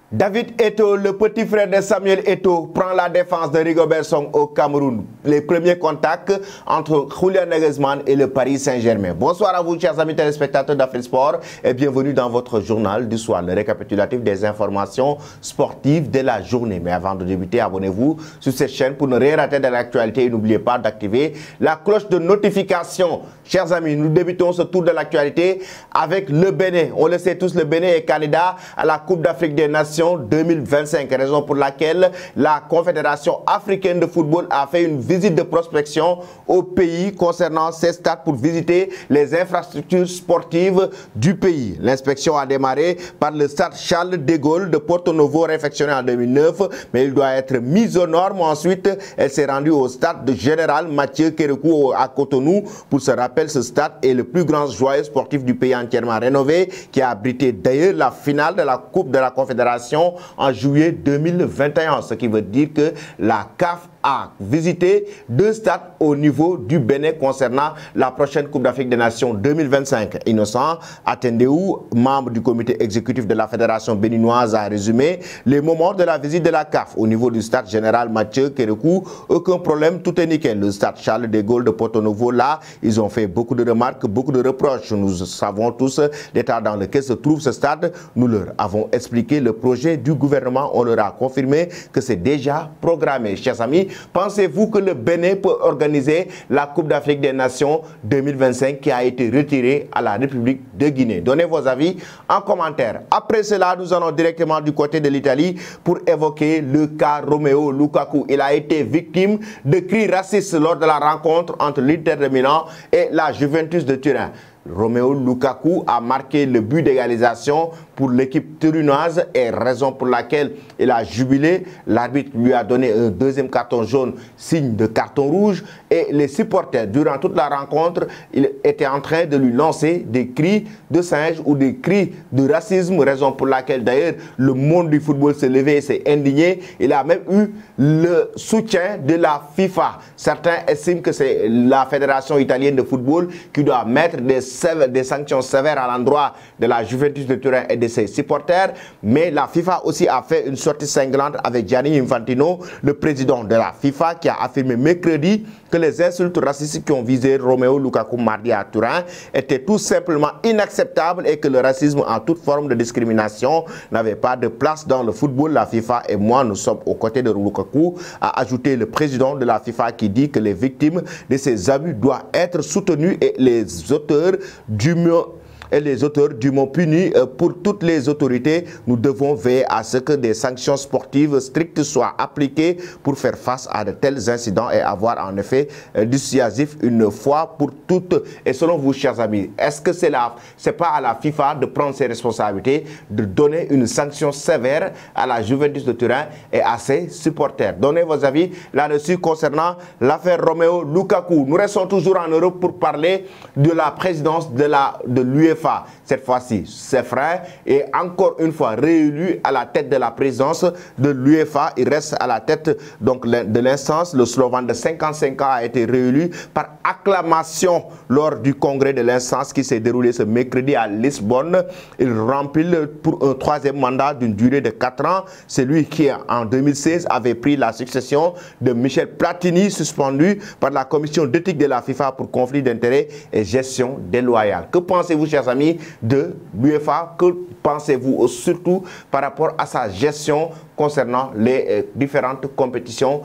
David Eto'o, le petit frère de Samuel Eto'o, prend la défense de Rigobert Song au Cameroun. Les premiers contacts entre Julian Nagelsmann et le Paris Saint-Germain. Bonsoir à vous, chers amis téléspectateurs d'Afrique Sport, et bienvenue dans votre journal du soir, le récapitulatif des informations sportives de la journée. Mais avant de débuter, abonnez-vous sur cette chaîne pour ne rien rater de l'actualité et n'oubliez pas d'activer la cloche de notification. Chers amis, nous débutons ce tour de l'actualité avec le Bénin. On le sait tous, le Bénin est candidat à la Coupe d'Afrique des Nations 2025, raison pour laquelle la Confédération africaine de football a fait une visite de prospection au pays concernant ces stades pour visiter les infrastructures sportives du pays. L'inspection a démarré par le stade Charles de Gaulle de Porto Novo, réfectionné en 2009, mais il doit être mis aux normes. Ensuite, elle s'est rendue au stade de Général Mathieu Kérékou à Cotonou. Pour ce rappel, ce stade est le plus grand joyau sportif du pays, entièrement rénové, qui a abrité d'ailleurs la finale de la Coupe de la Confédération en juillet 2021, ce qui veut dire que la CAF a visité deux stades au niveau du Bénin concernant la prochaine Coupe d'Afrique des Nations 2025. Innocent Atendéou, membre du comité exécutif de la Fédération béninoise, a résumé les moments de la visite de la CAF. Au niveau du stade Général Mathieu Kérékou, aucun problème, tout est nickel. Le stade Charles de Gaulle de Porto Novo, là, ils ont fait beaucoup de remarques, beaucoup de reproches. Nous savons tous l'état dans lequel se trouve ce stade. Nous leur avons expliqué le projet du gouvernement. On leur a confirmé que c'est déjà programmé. Chers amis, pensez-vous que le Bénin peut organiser la Coupe d'Afrique des Nations 2025 qui a été retirée à la République de Guinée? Donnez vos avis en commentaire. Après cela, nous allons directement du côté de l'Italie pour évoquer le cas Romelu Lukaku. Il a été victime de cris racistes lors de la rencontre entre l'Inter de Milan et la Juventus de Turin. Romelu Lukaku a marqué le but d'égalisation pour l'équipe turinoise et raison pour laquelle il a jubilé. L'arbitre lui a donné un deuxième carton jaune, signe de carton rouge, et les supporters, durant toute la rencontre, ils étaient en train de lui lancer des cris de singe ou des cris de racisme, raison pour laquelle d'ailleurs le monde du football s'est levé et s'est indigné. Il a même eu le soutien de la FIFA. Certains estiment que c'est la Fédération italienne de football qui doit mettre des sanctions sévères à l'endroit de la Juventus de Turin et de ses supporters, mais la FIFA aussi a fait une sortie cinglante avec Gianni Infantino, le président de la FIFA, qui a affirmé mercredi que les insultes racistes qui ont visé Romelu Lukaku mardi à Turin étaient tout simplement inacceptables et que le racisme en toute forme de discrimination n'avait pas de place dans le football. La FIFA et moi, nous sommes aux côtés de Lukaku, a ajouté le président de la FIFA, qui dit que les victimes de ces abus doivent être soutenues et les auteurs du mot punis. Pour toutes les autorités, nous devons veiller à ce que des sanctions sportives strictes soient appliquées pour faire face à de tels incidents et avoir en effet dissuasif une fois pour toutes. Et selon vous, chers amis, est-ce que c'est pas à la FIFA de prendre ses responsabilités, de donner une sanction sévère à la Juventus de Turin et à ses supporters? Donnez vos avis là-dessus concernant l'affaire Romelu Lukaku. Nous restons toujours en Europe pour parler de la présidence de l'UEFA. Cette fois-ci, ses frères est encore une fois réélu à la tête de la présidence de l'UEFA. Il reste à la tête donc de l'instance. Le Slovène de 55 ans a été réélu par acclamation lors du congrès de l'instance qui s'est déroulé ce mercredi à Lisbonne. Il remplit pour un troisième mandat d'une durée de 4 ans. C'est lui qui, en 2016, avait pris la succession de Michel Platini, suspendu par la commission d'éthique de la FIFA pour conflit d'intérêts et gestion déloyale. Que pensez-vous, chers amis, de l'UEFA? Que pensez-vous surtout par rapport à sa gestion concernant les différentes compétitions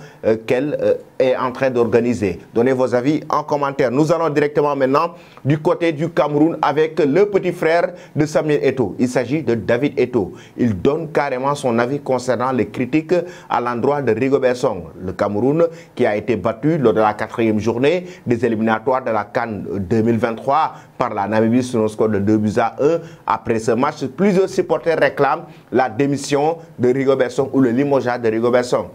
qu'elle est en train d'organiser? Donnez vos avis en commentaire. Nous allons directement maintenant du côté du Cameroun avec le petit frère de Samuel Eto'o. Il s'agit de David Eto'o. Il donne carrément son avis concernant les critiques à l'endroit de Rigobert Song. Le Cameroun qui a été battu lors de la 4e journée des éliminatoires de la CAN 2023 par la Namibie sur un score de 2-1. Après ce match, plusieurs supporters réclament la démission de Rigobert Song ou le limogeage de Rigobert Song.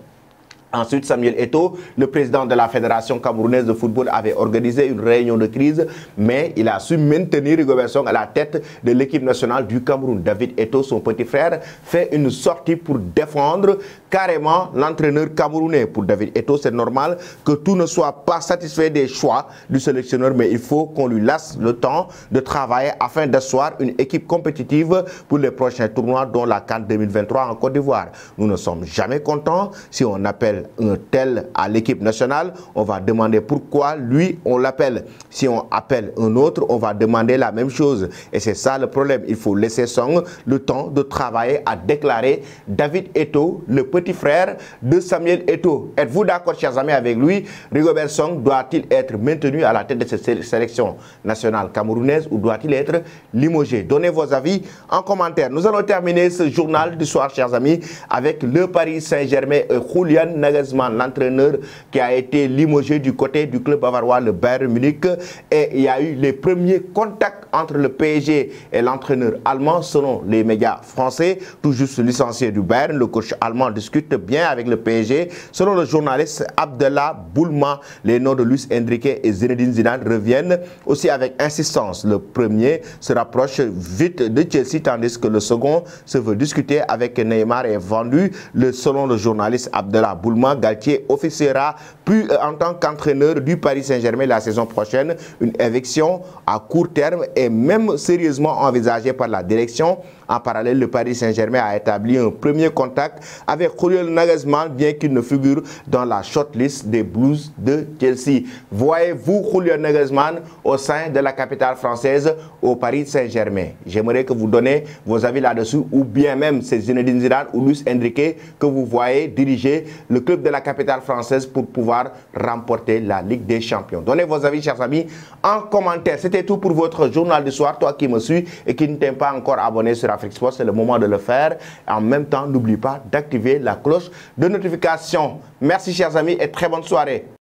Ensuite, Samuel Eto'o, le président de la Fédération camerounaise de football, avait organisé une réunion de crise, mais il a su maintenir Rigobert Song à la tête de l'équipe nationale du Cameroun. David Eto'o, son petit frère, fait une sortie pour défendre carrément l'entraîneur camerounais. Pour David Eto'o, c'est normal que tout ne soit pas satisfait des choix du sélectionneur, mais il faut qu'on lui laisse le temps de travailler afin d'asseoir une équipe compétitive pour les prochains tournois, dont la CAN 2023 en Côte d'Ivoire. Nous ne sommes jamais contents si on appelle un tel à l'équipe nationale, on va demander pourquoi lui on l'appelle. Si on appelle un autre, on va demander la même chose. Et c'est ça le problème. Il faut laisser Song le temps de travailler, a déclaré David Eto'o, le petit frère de Samuel Eto'o. Êtes-vous d'accord, chers amis, avec lui? Rigobert Song doit-il être maintenu à la tête de cette sélection nationale camerounaise ou doit-il être limogé? Donnez vos avis en commentaire. Nous allons terminer ce journal du soir, chers amis, avec le Paris Saint-Germain et Julian Nagelsmann, l'entraîneur qui a été limogé du côté du club bavarois, le Bayern Munich. Et il y a eu les premiers contacts entre le PSG et l'entraîneur allemand, selon les médias français, tout juste licencié du Bayern. Le coach allemand discute bien avec le PSG. Selon le journaliste Abdallah Boulma, les noms de Luis Enrique et Zinedine Zidane reviennent aussi avec insistance. Le premier se rapproche vite de Chelsea, tandis que le second se veut discuter avec Neymar et vendu. Selon le journaliste Abdallah Boulma, Galtier officiera plus en tant qu'entraîneur du Paris Saint-Germain la saison prochaine. Une éviction à court terme est même sérieusement envisagée par la direction. En parallèle, le Paris Saint-Germain a établi un premier contact avec Julian Nagelsmann, bien qu'il ne figure dans la shortlist des Blues de Chelsea. Voyez-vous Julian Nagelsmann au sein de la capitale française au Paris Saint-Germain? J'aimerais que vous donniez vos avis là-dessus, ou bien même c'est Zinedine Zidane ou Luis Enrique que vous voyez diriger le club de la capitale française pour pouvoir remporter la Ligue des Champions. Donnez vos avis, chers amis, en commentaire. C'était tout pour votre journal du soir. Toi qui me suis et qui ne t'es pas encore abonné sur Afrique Sport, c'est le moment de le faire. En même temps, n'oublie pas d'activer la cloche de notification. Merci, chers amis, et très bonne soirée.